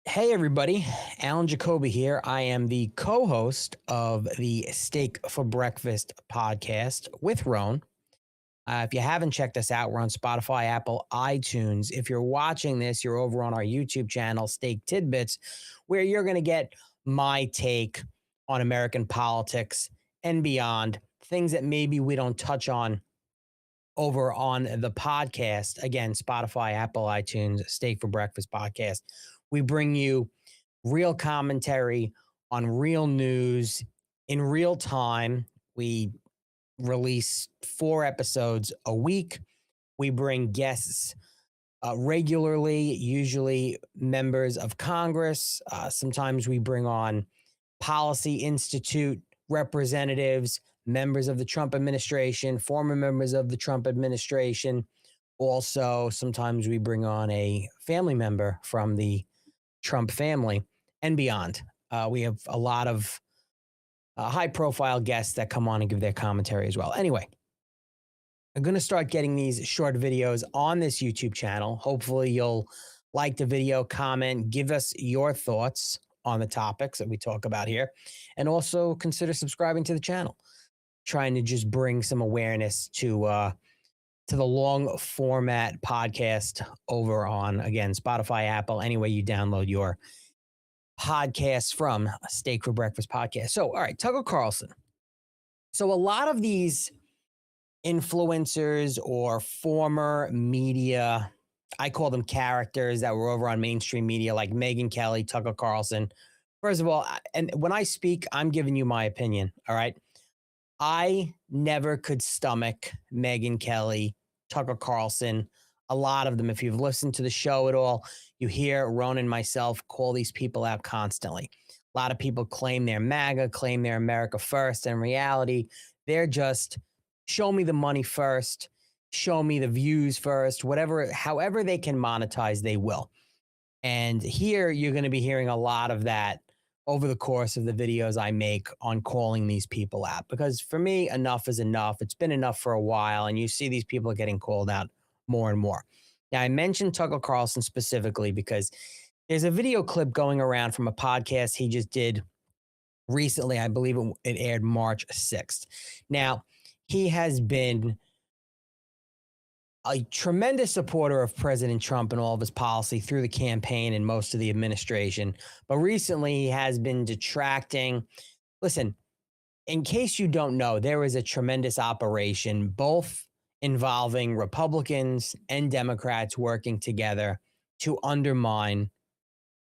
Hey, everybody. Alan Jacoby here. I am the co host of the Steak for Breakfast podcast with Roan. If you haven't checked us out, we're on Spotify, Apple, iTunes. If you're watching this, you're over on our YouTube channel, Steak Tidbits, where you're going to get my take on American politics and beyond, things that maybe we don't touch on over on the podcast. Again, Spotify, Apple, iTunes, Steak for Breakfast podcast. We bring you real commentary on real news in real time. We release 4 episodes a week. We bring guests regularly, usually members of Congress. Sometimes we bring on Policy Institute representatives, members of the Trump administration, former members of the Trump administration. Also, sometimes we bring on a family member from the Trump family and beyond. We have a lot of high-profile guests that come on and give their commentary as well. Anyway, I'm going to start getting these short videos on this YouTube channel. Hopefully, you'll like the video, comment, give us your thoughts on the topics that we talk about here, and also consider subscribing to the channel. Trying to just bring some awareness to the long format podcast over on, again, Spotify, Apple, any way you download your podcasts from, Steak for Breakfast podcast. So, all right, Tucker Carlson. So a lot of these influencers or former media, I call them characters that were over on mainstream media like Megyn Kelly, Tucker Carlson. First of all, and when I speak, I'm giving you my opinion, all right? I never could stomach Megyn Kelly, Tucker Carlson, a lot of them. If you've listened to the show at all, you hear Ronan and myself call these people out constantly. A lot of people claim they're MAGA, claim they're America first. In reality, they're just show me the money first, show me the views first, whatever, however they can monetize, they will. And here you're going to be hearing a lot of that over the course of the videos I make on calling these people out. Because for me, enough is enough. It's been enough for a while, and you see these people getting called out more and more. Now, I mentioned Tucker Carlson specifically because there's a video clip going around from a podcast he just did recently. I believe it aired March 6th. Now, he has been a tremendous supporter of President Trump and all of his policy through the campaign and most of the administration. But recently he has been detracting. Listen, in case you don't know, there is a tremendous operation, both involving Republicans and Democrats working together to undermine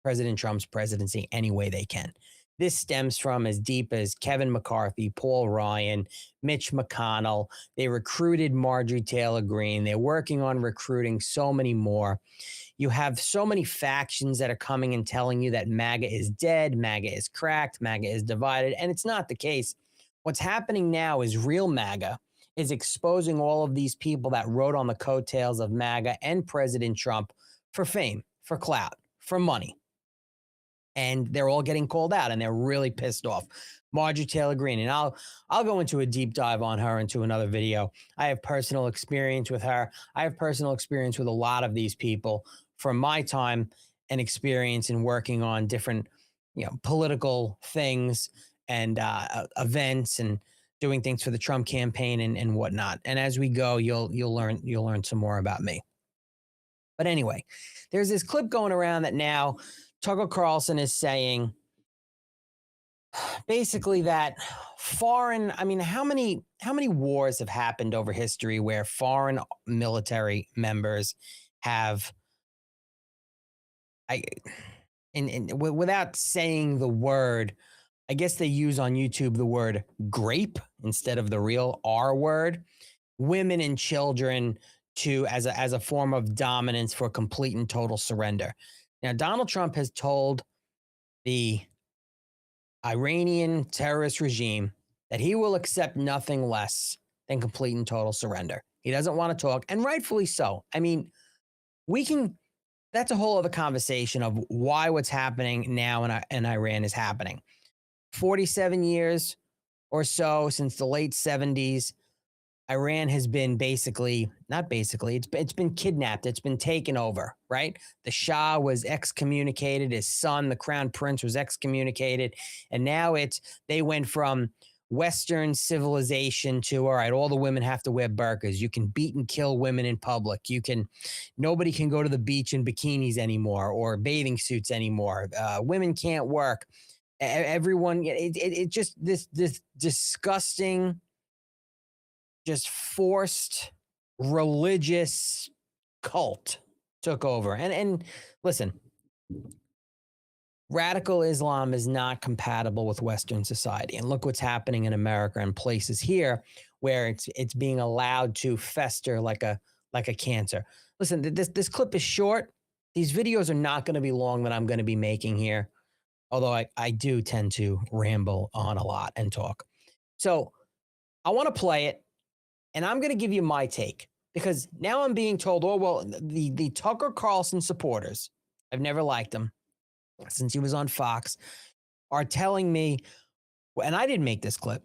President Trump's presidency any way they can. This stems from as deep as Kevin McCarthy, Paul Ryan, Mitch McConnell. They recruited Marjorie Taylor Greene. They're working on recruiting so many more. You have so many factions that are coming and telling you that MAGA is dead, MAGA is cracked, MAGA is divided, and it's not the case. What's happening now is real MAGA is exposing all of these people that rode on the coattails of MAGA and President Trump for fame, for clout, for money. And they're all getting called out, and they're really pissed off. Marjorie Taylor Greene, and I'll go into a deep dive on her into another video. I have personal experience with her. I have personal experience with a lot of these people from my time and experience in working on different, political things and events and doing things for the Trump campaign and whatnot. And as we go, you'll learn some more about me. But anyway, there's this clip going around that now Tucker Carlson is saying basically that how many wars have happened over history where foreign military members have, without saying the word, I guess they use on YouTube the word grape instead of the real R word, women and children as a form of dominance for complete and total surrender. Now, Donald Trump has told the Iranian terrorist regime that he will accept nothing less than complete and total surrender. He doesn't want to talk, and rightfully so. I mean, that's a whole other conversation of why what's happening now in Iran is happening. 47 years or so since the late 70s, Iran has been not basically, it's been kidnapped, it's been taken over, right? The Shah was excommunicated, his son, the crown prince, was excommunicated, and now they went from Western civilization to, all right, all the women have to wear burqas. You can beat and kill women in public. Nobody can go to the beach in bikinis anymore or bathing suits anymore. Women can't work. Everyone, it just this disgusting, just forced religious cult took over. And listen, radical Islam is not compatible with Western society. And look what's happening in America and places here where it's being allowed to fester like a cancer. Listen, this clip is short. These videos are not going to be long that I'm going to be making here, although I do tend to ramble on a lot and talk. So I want to play it, and I'm going to give you my take, because now I'm being told, oh, well, the Tucker Carlson supporters, I've never liked him since he was on Fox, are telling me, and I didn't make this clip,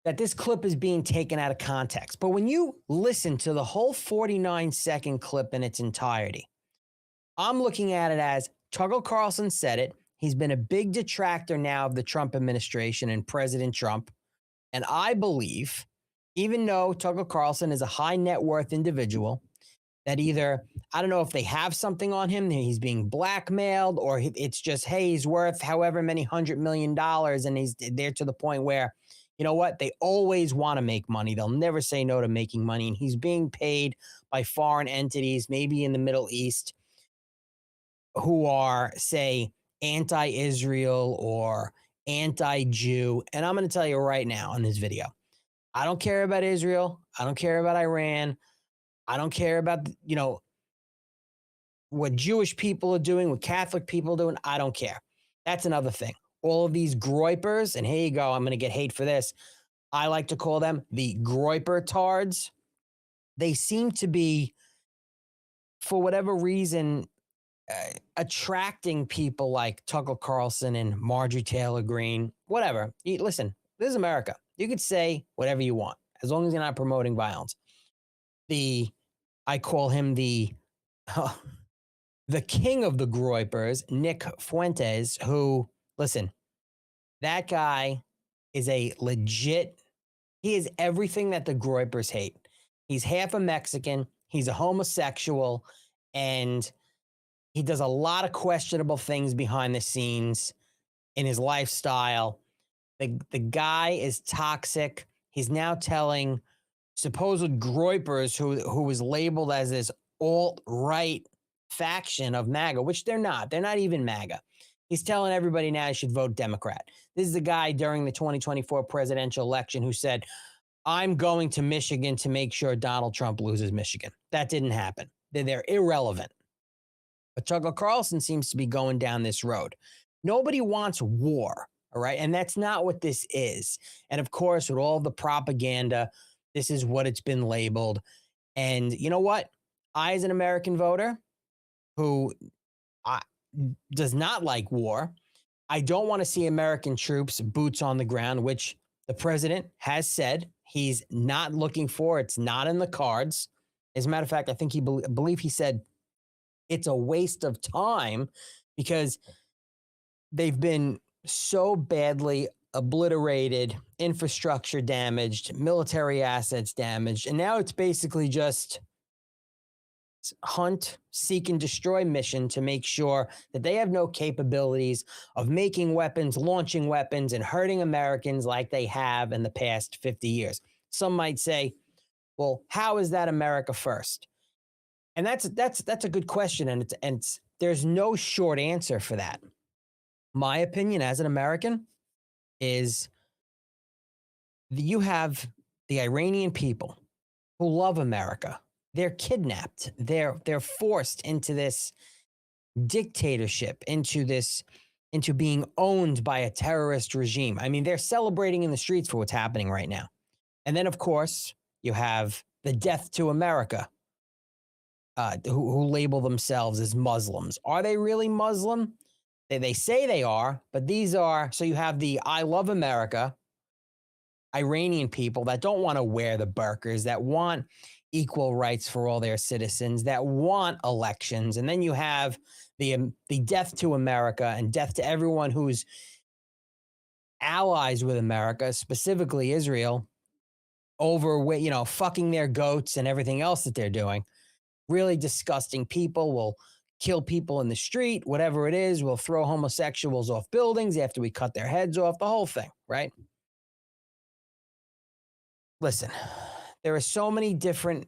that this clip is being taken out of context. But when you listen to the whole 49-second clip in its entirety, I'm looking at it as Tucker Carlson said it. He's been a big detractor now of the Trump administration and President Trump. And I believe, even though Tucker Carlson is a high net worth individual, that either, I don't know if they have something on him, he's being blackmailed, or it's just, hey, he's worth however many $100 million, and he's there to the point where, you know what, they always want to make money. They'll never say no to making money. And he's being paid by foreign entities, maybe in the Middle East, who are, say, anti-Israel or anti-Jew. And I'm going to tell you right now in this video, I don't care about Israel. I don't care about Iran. I don't care about, what Jewish people are doing, what Catholic people are doing. I don't care. That's another thing. All of these groypers, and here you go, I'm going to get hate for this. I like to call them the groyper tards. They seem to be, for whatever reason, attracting people like Tucker Carlson and Marjorie Taylor Greene, whatever. Listen, this is America. You could say whatever you want, as long as you're not promoting violence. I call him the king of the groypers, Nick Fuentes, who, listen, that guy is he is everything that the groypers hate. He's half a Mexican, he's a homosexual, and he does a lot of questionable things behind the scenes in his lifestyle. The guy is toxic. He's now telling supposed groypers who was labeled as this alt-right faction of MAGA, which they're not. They're not even MAGA. He's telling everybody now you should vote Democrat. This is the guy during the 2024 presidential election who said, I'm going to Michigan to make sure Donald Trump loses Michigan. That didn't happen. They're irrelevant. But Tucker Carlson seems to be going down this road. Nobody wants war, all right? And that's not what this is. And of course, with all the propaganda, this is what it's been labeled. And you know what? I, as an American voter who does not like war, I don't want to see American troops, boots on the ground, which the president has said he's not looking for. It's not in the cards. As a matter of fact, I think I believe he said it's a waste of time because they've been so badly obliterated, infrastructure damaged, military assets damaged, and now it's basically just hunt, seek, and destroy mission to make sure that they have no capabilities of making weapons, launching weapons, and hurting Americans like they have in the past 50 years. Some might say, well, how is that America first? And that's a good question, and there's no short answer for that. My opinion as an American is you have the Iranian people who love America. They're kidnapped. They're forced into this dictatorship, into being owned by a terrorist regime. I mean, they're celebrating in the streets for what's happening right now. And then, of course, you have the Death to America, who label themselves as Muslims. Are they really Muslim? They say they are, but these are, so you have the I love America, Iranian people that don't want to wear the burqas, that want equal rights for all their citizens, that want elections. And then you have the death to America and death to everyone who's allies with America, specifically Israel, over, fucking their goats and everything else that they're doing. Really disgusting people. Will kill people in the street, whatever it is. We'll throw homosexuals off buildings after we cut their heads off, the whole thing, right? Listen, there are so many different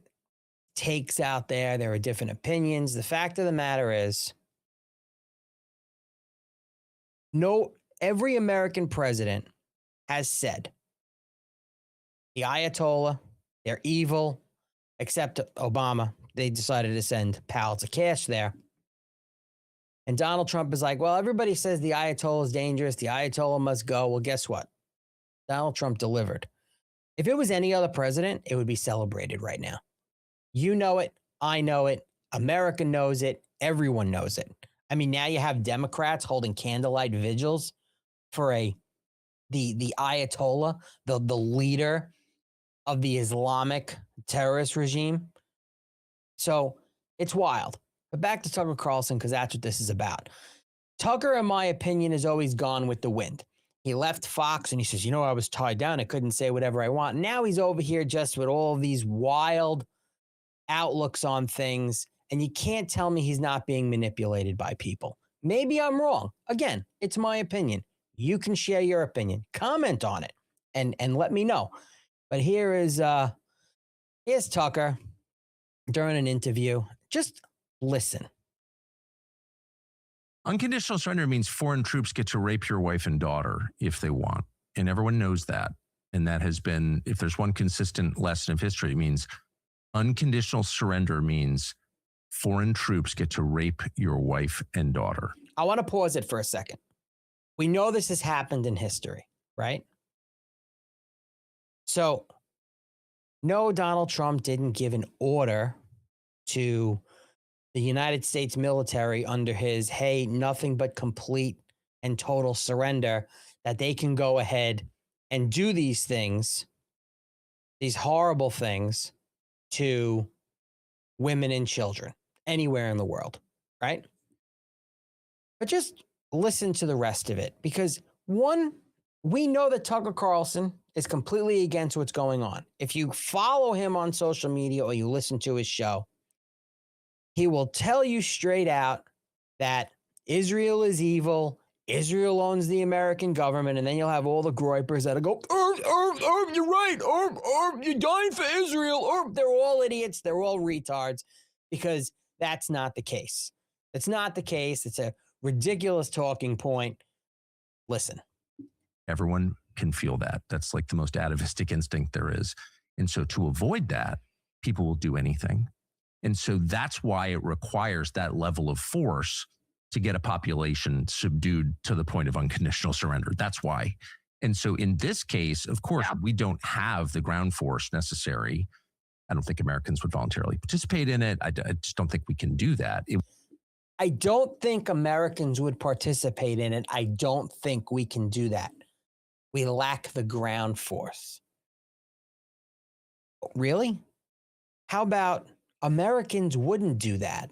takes out there. There are different opinions. The fact of the matter is, every American president has said the Ayatollah, they're evil, except Obama. They decided to send pallets of cash there. And Donald Trump is like, well, everybody says the Ayatollah is dangerous. The Ayatollah must go. Well, guess what? Donald Trump delivered. If it was any other president, it would be celebrated right now. You know it. I know it. America knows it. Everyone knows it. I mean, now you have Democrats holding candlelight vigils for the Ayatollah, the leader of the Islamic terrorist regime. So it's wild. But back to Tucker Carlson, because that's what this is about. Tucker, in my opinion, has always gone with the wind. He left Fox and he says, I was tied down. I couldn't say whatever I want. Now he's over here just with all of these wild outlooks on things. And you can't tell me he's not being manipulated by people. Maybe I'm wrong. Again, it's my opinion. You can share your opinion. Comment on it and let me know. But here's Tucker during an interview. Just listen. Unconditional surrender means foreign troops get to rape your wife and daughter if they want. And everyone knows that. And that has been, if there's one consistent lesson of history, it means unconditional surrender means foreign troops get to rape your wife and daughter. I want to pause it for a second. We know this has happened in history, right? So, no, Donald Trump didn't give an order to the United States military under his, hey, nothing but complete and total surrender, that they can go ahead and do these things, these horrible things to women and children anywhere in the world, right? But just listen to the rest of it, because one, we know that Tucker Carlson is completely against what's going on. If you follow him on social media or you listen to his show, he will tell you straight out that Israel is evil, Israel owns the American government, and then you'll have all the groypers that'll go, you're right, you're dying for Israel, they're all idiots, they're all retards, because that's not the case. It's not the case. It's a ridiculous talking point. Listen. Everyone can feel that. That's like the most atavistic instinct there is. And so to avoid that, people will do anything. And so that's why it requires that level of force to get a population subdued to the point of unconditional surrender. That's why. And so in this case, of course, we don't have the ground force necessary. I don't think Americans would voluntarily participate in it. I just don't think we can do that. I don't think Americans would participate in it. I don't think we can do that. We lack the ground force. Really? How about Americans wouldn't do that?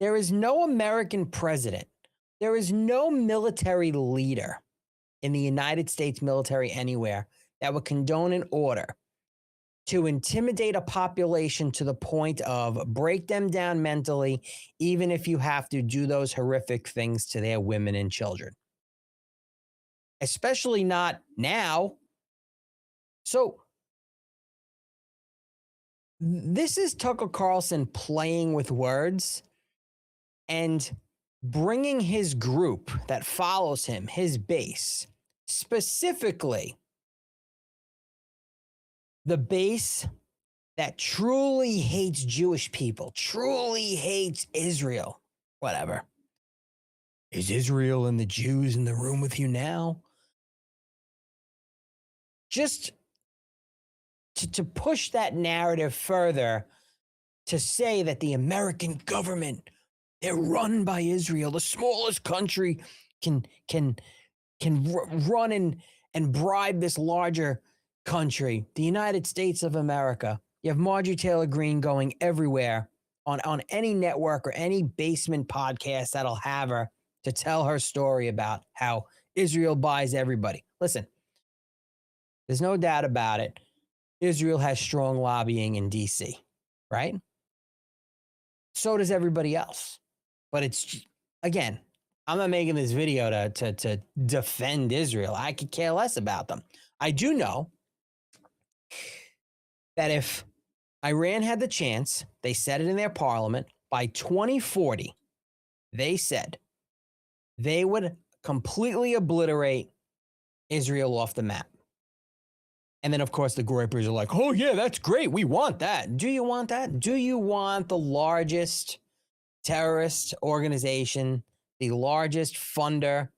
There is no American president. There is no military leader in the United States military anywhere that would condone an order to intimidate a population to the point of break them down mentally, even if you have to do those horrific things to their women and children. Especially not now. So this is Tucker Carlson playing with words and bringing his group that follows him, his base, specifically the base that truly hates Jewish people, truly hates Israel, whatever. Is Israel and the Jews in the room with you now? Just to push that narrative further, to say that the American government, they're run by Israel, the smallest country can run and bribe this larger country, the United States of America. You have Marjorie Taylor Greene going everywhere on any network or any basement podcast that'll have her to tell her story about how Israel buys everybody. Listen, there's no doubt about it. Israel has strong lobbying in DC, right? So does everybody else. But it's, again, I'm not making this video to defend Israel. I could care less about them. I do know that if Iran had the chance, they said it in their parliament, by 2040, they said they would completely obliterate Israel off the map. And then, of course, the gripers are like, oh, yeah, that's great. We want that. Do you want that? Do you want the largest terrorist organization, the largest funder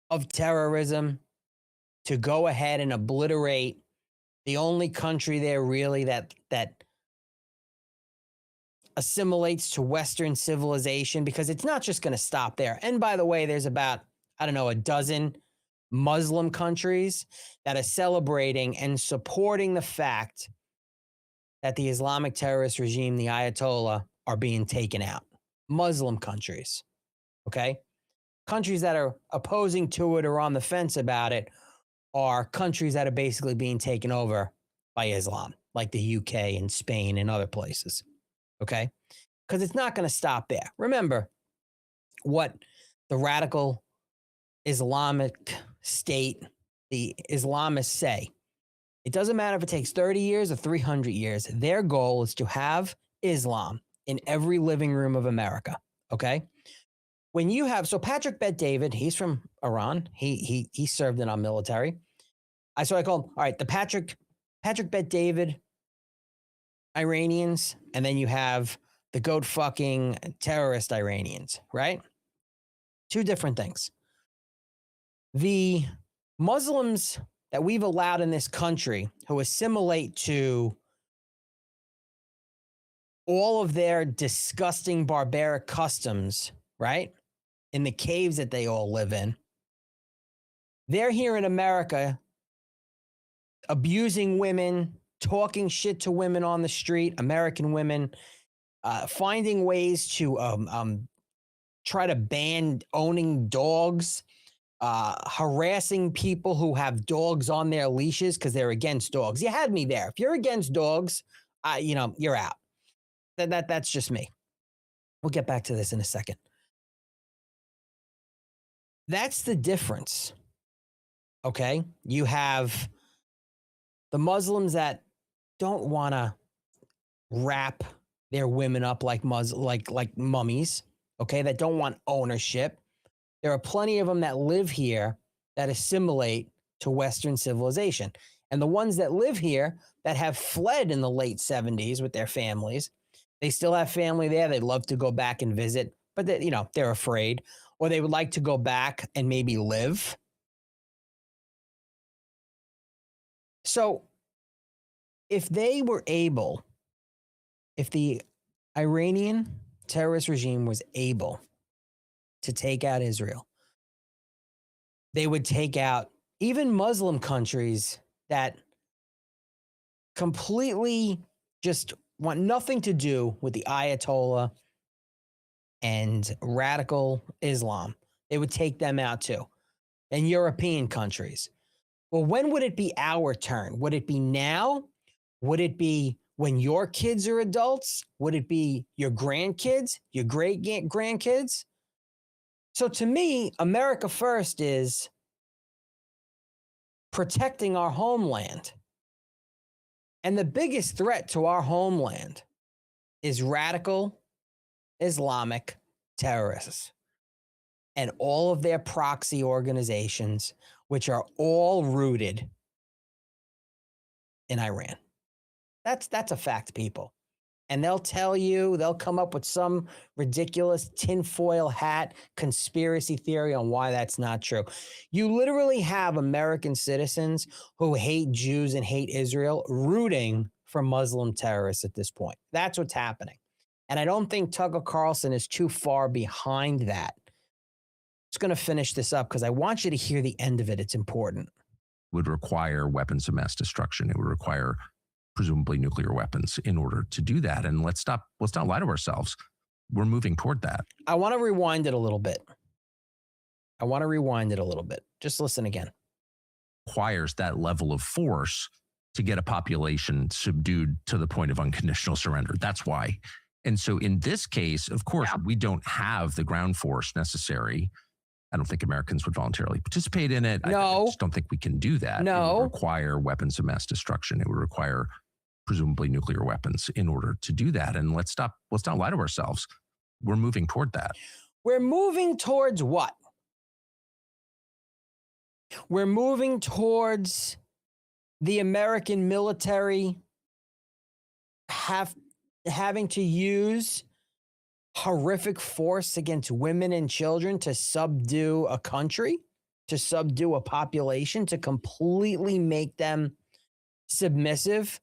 of terrorism, to go ahead and obliterate the only country there really that assimilates to Western civilization? Because it's not just going to stop there. And by the way, there's about, I don't know, a dozen Muslim countries that are celebrating and supporting the fact that the Islamic terrorist regime, the Ayatollah, are being taken out. Muslim countries, okay? Countries that are opposing to it or on the fence about it are countries that are basically being taken over by Islam, like the UK and Spain and other places, okay? Because it's not going to stop there. Remember what the radical Islamic State, the Islamists say. It doesn't matter if it takes 30 years or 300 years. Their goal is to have Islam in every living room of America, okay? When you have, so Patrick Bet-David, he's from Iran. He served in our military. I call him, all right, the Patrick Bet-David Iranians, and then you have the goat fucking terrorist Iranians, right? Two different things. The Muslims that we've allowed in this country who assimilate to all of their disgusting barbaric customs, right? In the caves that they all live in. They're here in America abusing women, talking shit to women on the street, American women, finding ways to try to ban owning dogs, harassing people who have dogs on their leashes because they're against dogs. You had me there. If you're against dogs, you're out. That's just me. We'll get back to this in a second. That's the difference. Okay? You have the Muslims that don't want to wrap their women up like mummies, okay? That don't want ownership. There are plenty of them that live here that assimilate to Western civilization. And the ones that live here that have fled in the late 70s with their families, they still have family there. They'd love to go back and visit, but they're afraid, or they would like to go back and maybe live. So if they were able, if the Iranian terrorist regime was able to take out Israel, they would take out even Muslim countries that completely just want nothing to do with the Ayatollah and radical Islam. They would take them out too. And European countries. Well, when would it be our turn? Would it be now? Would it be when your kids are adults? Would it be your grandkids, your great grandkids? So to me, America first is protecting our homeland. And the biggest threat to our homeland is radical Islamic terrorists and all of their proxy organizations, which are all rooted in Iran. That's a fact, people. And they'll tell you, they'll come up with some ridiculous tinfoil hat conspiracy theory on why that's not true. You literally have American citizens who hate Jews and hate Israel rooting for Muslim terrorists at this point. That's what's happening. And I don't think Tucker Carlson is too far behind that. I'm just going to finish this up because I want you to hear the end of it. It's important. would require weapons of mass destruction. It would require presumably nuclear weapons in order to do that. And let's not lie to ourselves. We're moving toward that. I want to rewind it a little bit. Just listen again. Requires that level of force to get a population subdued to the point of unconditional surrender. That's why. And so in this case, of course, we don't have the ground force necessary. I don't think Americans would voluntarily participate in it. No. I just don't think we can do that. No. It would require weapons of mass destruction. It would require presumably nuclear weapons in order to do that. And let's not lie to ourselves. We're moving toward that. We're moving towards what? We're moving towards the American military having to use horrific force against women and children to subdue a country, to subdue a population, to completely make them submissive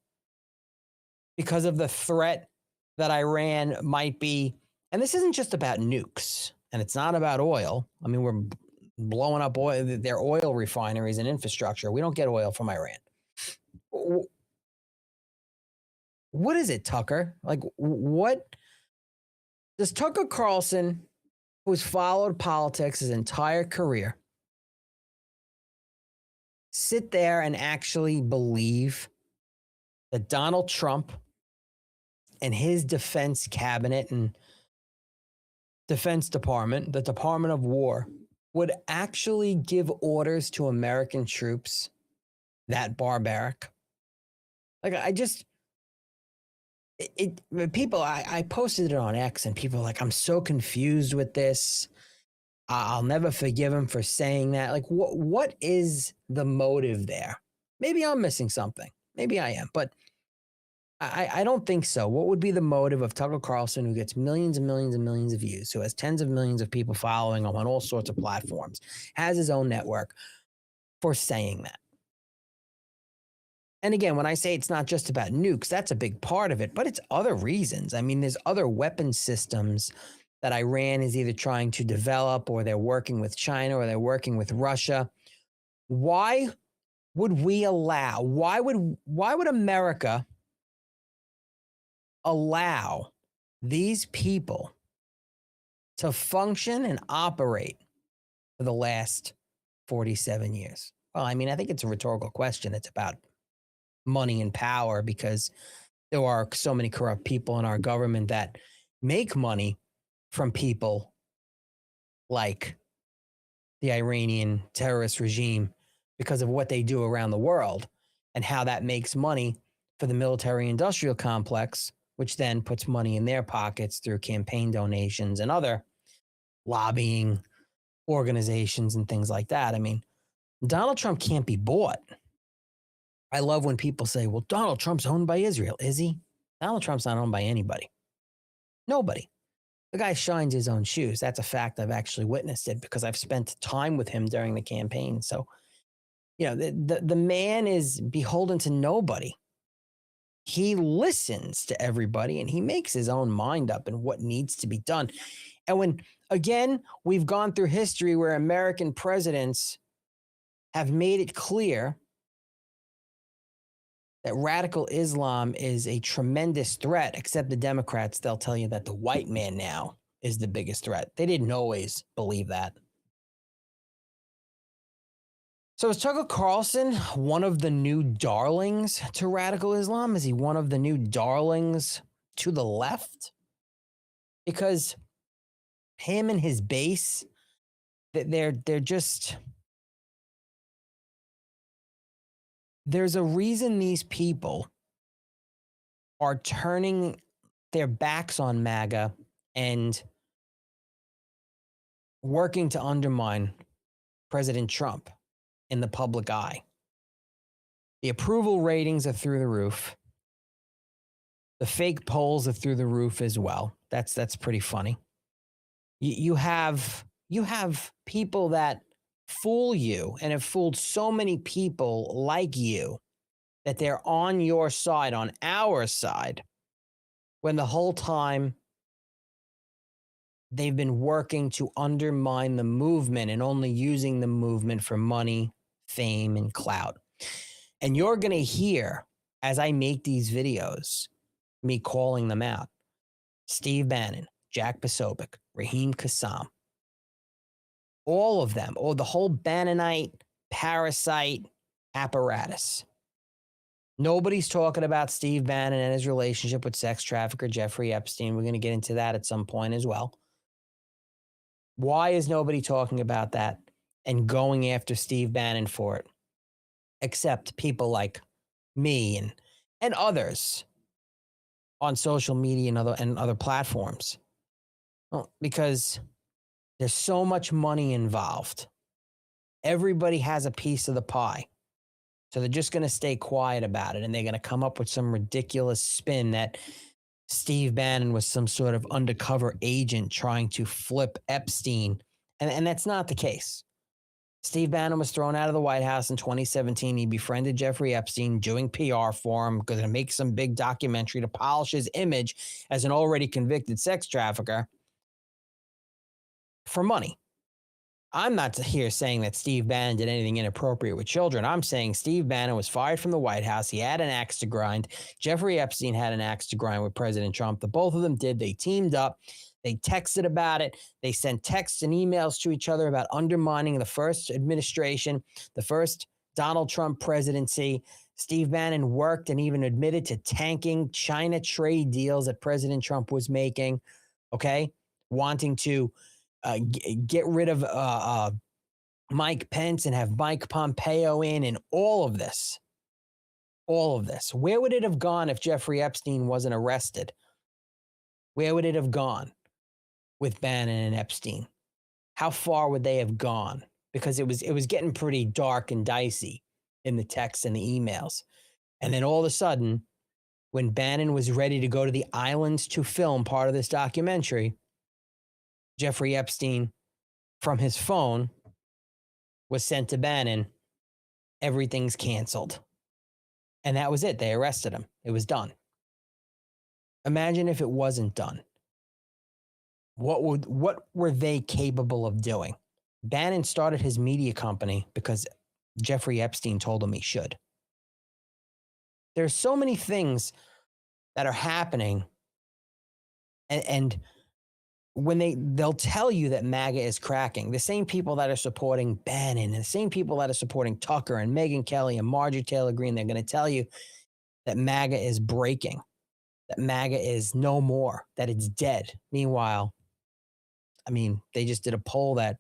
because of the threat that Iran might be. And this isn't just about nukes, and it's not about oil. I mean, we're blowing up their oil refineries and infrastructure. We don't get oil from Iran. What is it, Tucker? Like, what does Tucker Carlson, who's followed politics his entire career, sit there and actually believe that Donald Trump and his defense cabinet and Defense Department, the Department of War, would actually give orders to American troops that barbaric? Like, I posted it on X and people are like, I'm so confused with this. I'll never forgive him for saying that. Like, what is the motive there? Maybe I'm missing something. Maybe I am, but I don't think so. What would be the motive of Tucker Carlson, who gets millions and millions and millions of views, who has tens of millions of people following him on all sorts of platforms, has his own network, for saying that? And again, when I say it's not just about nukes, that's a big part of it, but it's other reasons. I mean, there's other weapon systems that Iran is either trying to develop, or they're working with China, or they're working with Russia. Why would America allow these people to function and operate for the last 47 years? Well, I mean, I think it's a rhetorical question. It's about money and power, because there are so many corrupt people in our government that make money from people like the Iranian terrorist regime because of what they do around the world, and how that makes money for the military industrial complex, which then puts money in their pockets through campaign donations and other lobbying organizations and things like that. I mean, Donald Trump can't be bought. I love when people say, well, Donald Trump's owned by Israel. Is he? Donald Trump's not owned by anybody. Nobody. The guy shines his own shoes. That's a fact. I've actually witnessed it because I've spent time with him during the campaign. So, you know, the man is beholden to nobody. He listens to everybody and he makes his own mind up and what needs to be done. And when, again, we've gone through history where American presidents have made it clear that radical Islam is a tremendous threat, except the Democrats, they'll tell you that the white man now is the biggest threat. They didn't always believe that. So is Tucker Carlson one of the new darlings to radical Islam? Is he one of the new darlings to the left? Because him and his base, they're just... There's a reason these people are turning their backs on MAGA and working to undermine President Trump in the public eye. The approval ratings are through the roof. The fake polls are through the roof as well. That's pretty funny. You have people that fool you and have fooled so many people like you that they're on your side, on our side, when the whole time they've been working to undermine the movement and only using the movement for money, fame, and clout. And you're going to hear, as I make these videos, me calling them out. Steve Bannon, Jack Posobiec, Raheem Kassam, all of them, or the whole Bannonite parasite apparatus. Nobody's talking about Steve Bannon and his relationship with sex trafficker Jeffrey Epstein. We're going to get into that at some point as well. Why is nobody talking about that and going after Steve Bannon for it? Except people like me and others on social media and other platforms. Well, because there's so much money involved. Everybody has a piece of the pie. So they're just going to stay quiet about it, and they're going to come up with some ridiculous spin that Steve Bannon was some sort of undercover agent trying to flip Epstein. And that's not the case. Steve Bannon was thrown out of the White House in 2017. He befriended Jeffrey Epstein, doing PR for him, going to make some big documentary to polish his image as an already convicted sex trafficker for money. I'm not here saying that Steve Bannon did anything inappropriate with children. I'm saying Steve Bannon was fired from the White House. He had an axe to grind. Jeffrey Epstein had an axe to grind with President Trump. The both of them did. They teamed up. They texted about it. They sent texts and emails to each other about undermining the first administration, the first Donald Trump presidency. Steve Bannon worked and even admitted to tanking China trade deals that President Trump was making, okay? Wanting to get rid of Mike Pence and have Mike Pompeo in, and all of this. All of this. Where would it have gone if Jeffrey Epstein wasn't arrested? Where would it have gone with Bannon and Epstein? How far would they have gone? Because it was getting pretty dark and dicey in the texts and the emails. And then all of a sudden, when Bannon was ready to go to the islands to film part of this documentary, Jeffrey Epstein, from his phone, was sent to Bannon. Everything's canceled. And that was it. They arrested him. It was done. Imagine if it wasn't done. What were they capable of doing? Bannon started his media company because Jeffrey Epstein told him he should. There's so many things that are happening, and when they'll tell you that MAGA is cracking, the same people that are supporting Bannon and the same people that are supporting Tucker and Megyn Kelly and Marjorie Taylor Greene, they're going to tell you that MAGA is breaking, that MAGA is no more, that it's dead. Meanwhile, I mean, they just did a poll that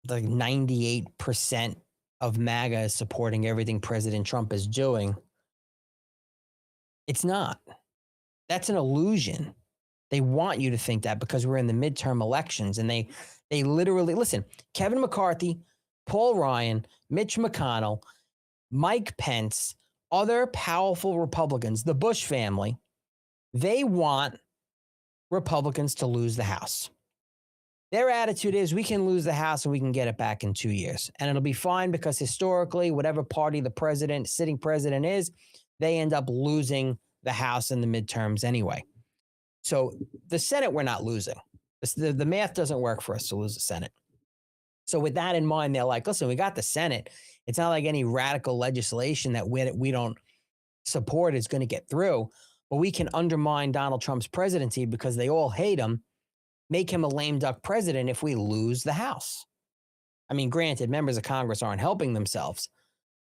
like 98% of MAGA is supporting everything President Trump is doing. It's not. That's an illusion. They want you to think that because we're in the midterm elections, and they literally, listen, Kevin McCarthy, Paul Ryan, Mitch McConnell, Mike Pence, other powerful Republicans, the Bush family, they want Republicans to lose the House. Their attitude is we can lose the House and we can get it back in 2 years. And it'll be fine because historically, whatever party the sitting president is, they end up losing the House in the midterms anyway. So the Senate, we're not losing. The math doesn't work for us to lose the Senate. So with that in mind, they're like, listen, we got the Senate. It's not like any radical legislation that we don't support is going to get through. But we can undermine Donald Trump's presidency because they all hate him, make him a lame duck president if we lose the House. I mean, granted, members of Congress aren't helping themselves,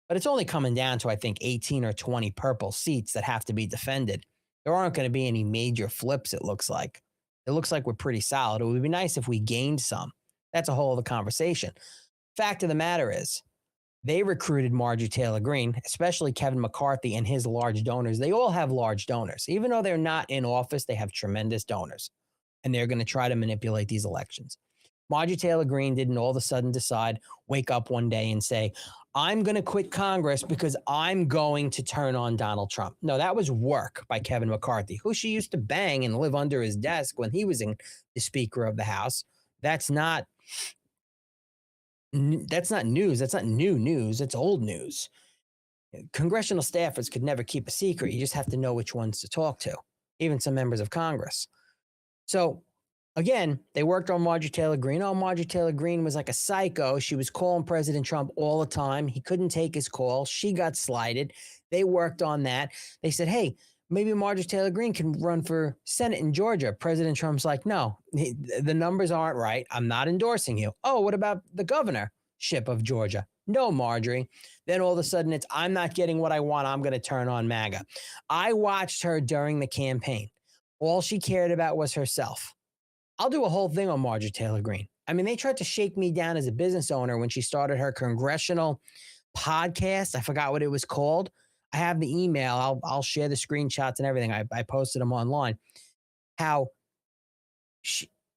but it's only coming down to, I think, 18 or 20 purple seats that have to be defended. There aren't going to be any major flips, it looks like. It looks like we're pretty solid. It would be nice if we gained some. That's a whole other conversation. Fact of the matter is, they recruited Marjorie Taylor Greene, especially Kevin McCarthy and his large donors. They all have large donors. Even though they're not in office, they have tremendous donors. And they're going to try to manipulate these elections. Marjorie Taylor Greene didn't all of a sudden decide, wake up one day and say, I'm going to quit Congress because I'm going to turn on Donald Trump. No, that was work by Kevin McCarthy, who she used to bang and live under his desk when he was the Speaker of the House. That's not news. That's not new news. It's old news. Congressional staffers could never keep a secret. You just have to know which ones to talk to, even some members of Congress. So Again, they worked on Marjorie Taylor Greene. Oh, Marjorie Taylor Greene was like a psycho. She was calling President Trump all the time. He couldn't take his call. She got slighted. They worked on that. They said, hey, maybe Marjorie Taylor Greene can run for Senate in Georgia. President Trump's like, no, the numbers aren't right. I'm not endorsing you. Oh, what about the governorship of Georgia? No, Marjorie. Then all of a sudden it's, I'm not getting what I want. I'm going to turn on MAGA. I watched her during the campaign. All she cared about was herself. I'll do a whole thing on Marjorie Taylor Greene. I mean, they tried to shake me down as a business owner when she started her congressional podcast. I forgot what it was called. I have the email. I'll share the screenshots and everything. I posted them online. How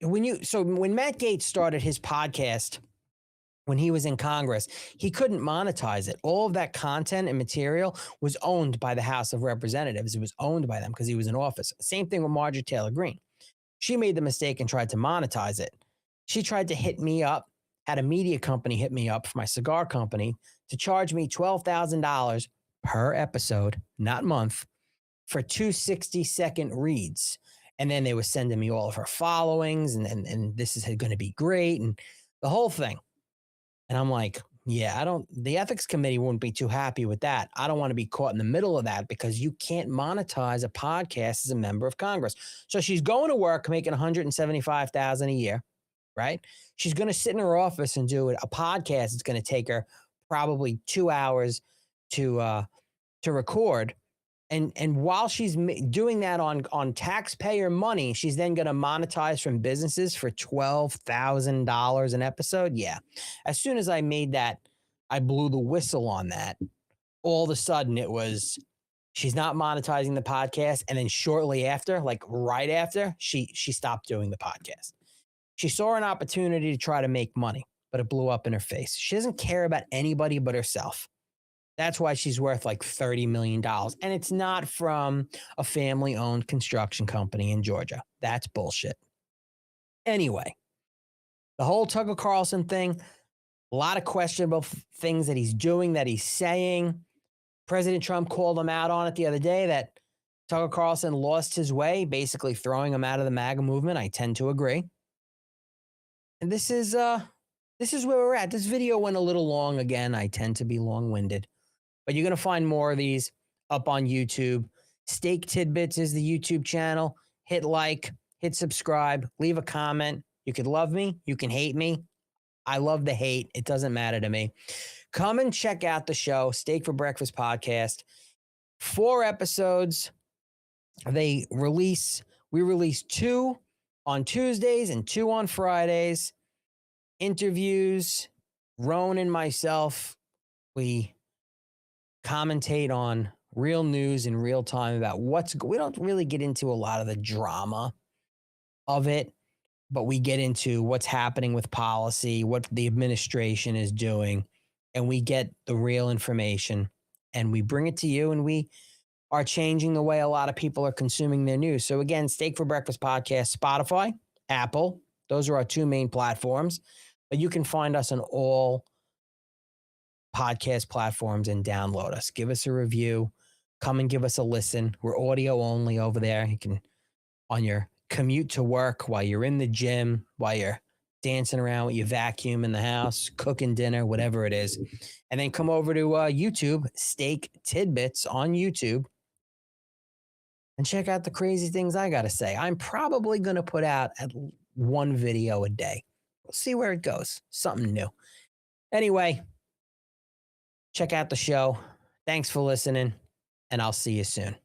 when Matt Gaetz started his podcast when he was in Congress, he couldn't monetize it. All of that content and material was owned by the House of Representatives. It was owned by them because he was in office. Same thing with Marjorie Taylor Greene. She made the mistake and tried to monetize it. She tried to hit me up, had a media company hit me up for my cigar company to charge me $12,000 per episode, not month, for 2 60-second reads. And then they were sending me all of her followings and this is going to be great and the whole thing. And I'm like, yeah, the ethics committee wouldn't be too happy with that. I don't want to be caught in the middle of that because you can't monetize a podcast as a member of Congress. So she's going to work making $175,000 a year, right? She's going to sit in her office and do a podcast. It's going to take her probably 2 hours to record. And while she's doing that on taxpayer money, she's then going to monetize from businesses for $12,000 an episode. Yeah. As soon as I made that, I blew the whistle on that. All of a sudden it was, she's not monetizing the podcast. And then shortly after, like right after, she stopped doing the podcast. She saw an opportunity to try to make money, but it blew up in her face. She doesn't care about anybody but herself. That's why she's worth like $30 million. And it's not from a family-owned construction company in Georgia. That's bullshit. Anyway, the whole Tucker Carlson thing, a lot of questionable things that he's doing, that he's saying. President Trump called him out on it the other day that Tucker Carlson lost his way, basically throwing him out of the MAGA movement. I tend to agree. And this is where we're at. This video went a little long again. I tend to be long-winded. But you're going to find more of these up on YouTube. Steak Tidbits is the YouTube channel. Hit like, hit subscribe, leave a comment. You could love me. You can hate me. I love the hate. It doesn't matter to me. Come and check out the show, Steak for Breakfast podcast. 4 episodes. We release 2 on Tuesdays and 2 on Fridays. Interviews. Roan and myself, we commentate on real news in real time about we don't really get into a lot of the drama of it, but we get into what's happening with policy, what the administration is doing, and we get the real information and we bring it to you, and we are changing the way a lot of people are consuming their news. So again, Steak for Breakfast podcast, Spotify, Apple, those are our 2 main platforms, but you can find us on all podcast platforms and download us. Give us a review. Come and give us a listen. We're audio only over there. You can, on your commute to work, while you're in the gym, while you're dancing around with your vacuum in the house, cooking dinner, whatever it is. And then come over to YouTube, Steak Tidbits on YouTube, and check out the crazy things I got to say. I'm probably going to put out 1 video a day. We'll see where it goes. Something new. Anyway, check out the show. Thanks for listening, and I'll see you soon.